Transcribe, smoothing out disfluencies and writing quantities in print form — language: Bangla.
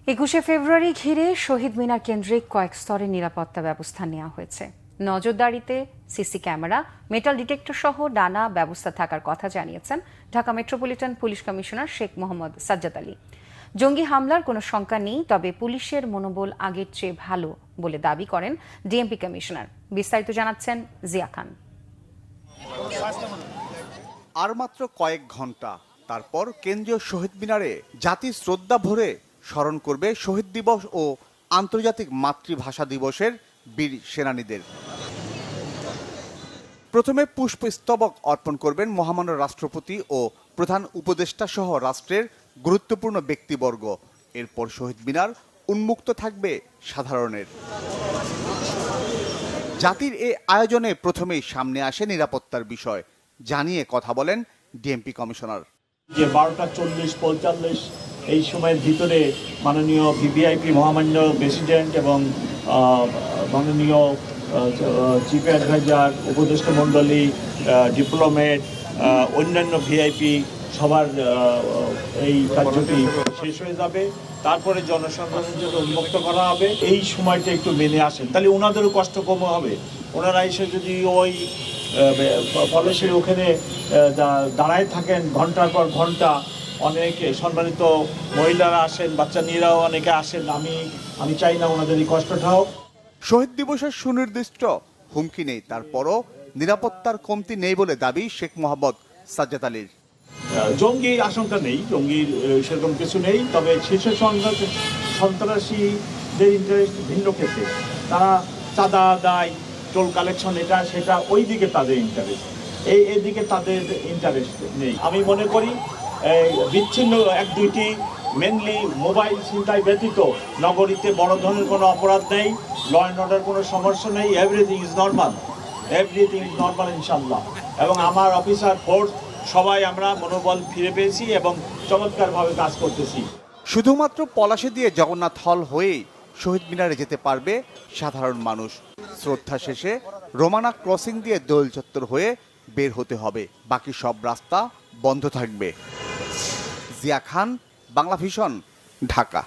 21শে ফেব্রুয়ারি ঘিরে শহীদ মিনার কেন্দ্রিক কয়েক স্তরের নিরাপত্তা ব্যবস্থা নেওয়া হয়েছে। নজরদারিতে সিসি ক্যামেরা, মেটাল ডিটেক্টর সহ নানা ব্যবস্থা থাকার কথা জানিয়েছেন Dhaka metropolitan police commissioner Sheikh Mohammad Sajjad Ali. জঙ্গি হামলার কোনো শঙ্কা নেই, তবে পুলিশের মনোবল আগের চেয়ে ভালো বলে দাবি করেন ডিএমপি কমিশনার। বিস্তারিত জানাচ্ছেন জিয়া খান। আর মাত্র কয়েক ঘন্টা, তারপর কেন্দ্রীয় শহীদ মিনারে জাতি শ্রদ্ধা ভরে স্মরণ করবে শহীদ দিবস ও আন্তর্জাতিক মাতৃভাষা দিবসের বীর সেনানীদের। প্রথমে পুষ্পস্তবক অর্পণ করবেন মহামান্য রাষ্ট্রপতি ও প্রধান উপদেষ্টা সহ রাষ্ট্রের গুরুত্বপূর্ণ ব্যক্তিবর্গ। এরপর শহীদ মিনার উন্মুক্ত থাকবে সাধারণের। জাতির এই আয়োজনে প্রথমেই সামনে আসে নিরাপত্তার বিষয় জানিয়ে কথা বলেন ডিএমপি কমিশনার। যে 12টা 40-45 এই সময়ের ভিতরে মাননীয় ভিভিআইপি মহামান্য প্রেসিডেন্ট এবং মাননীয় চিফ অ্যাডভাইজার, উপদেষ্টা মণ্ডলী, ডিপ্লোমেট, অন্যান্য ভিআইপি সবার এই কার্যটি শেষ হয়ে যাবে। তারপরে জনসাধারণের জন্য উন্মুক্ত করা হবে। এই সময়টা একটু মেনে আসেন, তাহলে ওনাদেরও কষ্ট কম হবে। ওনারা এসে যদি ওই পলাশের ওখানে দাঁড়ায় থাকেন ঘন্টার পর ঘন্টা, অনেকে সম্মানিত মহিলারা আসেন, বাচ্চা মেয়েরাও অনেকে আসেন, আমি চাই না ওনাদের এই কষ্টটা হোক। শহীদ দিবসের সুনির্দিষ্ট হুমকি নেই, তারপরও নিরাপত্তার কমতি নেই বলে দাবি শেখ মোহাম্মদ সাজ্জাদ আলীর। জঙ্গি আশঙ্কা নেই, জঙ্গির সেরকম কিছু নেই, তবে শীর্ষ সন্ত্রাসীদের ইন্টারেস্ট ভিন্ন ক্ষেত্রে। তারা চাঁদা আদায়, টোল কালেকশন, এটা সেটা, ওই দিকে তাদের ইন্টারেস্ট, এই দিকে তাদের ইন্টারেস্ট নেই। আমি মনে করি বিচ্ছিন্ন এক দুইটি মেনলি মোবাইল ছিনতাই ব্যতীত নগরীতে বড় ধরনের কোনো অপরাধ নেই, ল অ্যান্ড অর্ডার কোনো সমস্যা নেই। এভরিথিং ইজ নর্মাল ইনশাল্লাহ। এবং আমার অফিসার ফোর্স সবাই আমরা মনোবল ফিরে পেয়েছি এবং চমৎকারভাবে কাজ করতেছি। শুধুমাত্র পলাশে দিয়ে জগন্নাথ হল হয়েই শহীদ মিনারে যেতে পারবে সাধারণ মানুষ। শ্রদ্ধা শেষে রোমানা ক্রসিং দিয়ে দোল চত্বর হয়ে বের হতে হবে, বাকি সব রাস্তা বন্ধ থাকবে। জিয়া খান, বাংলা ভিশন, ঢাকা।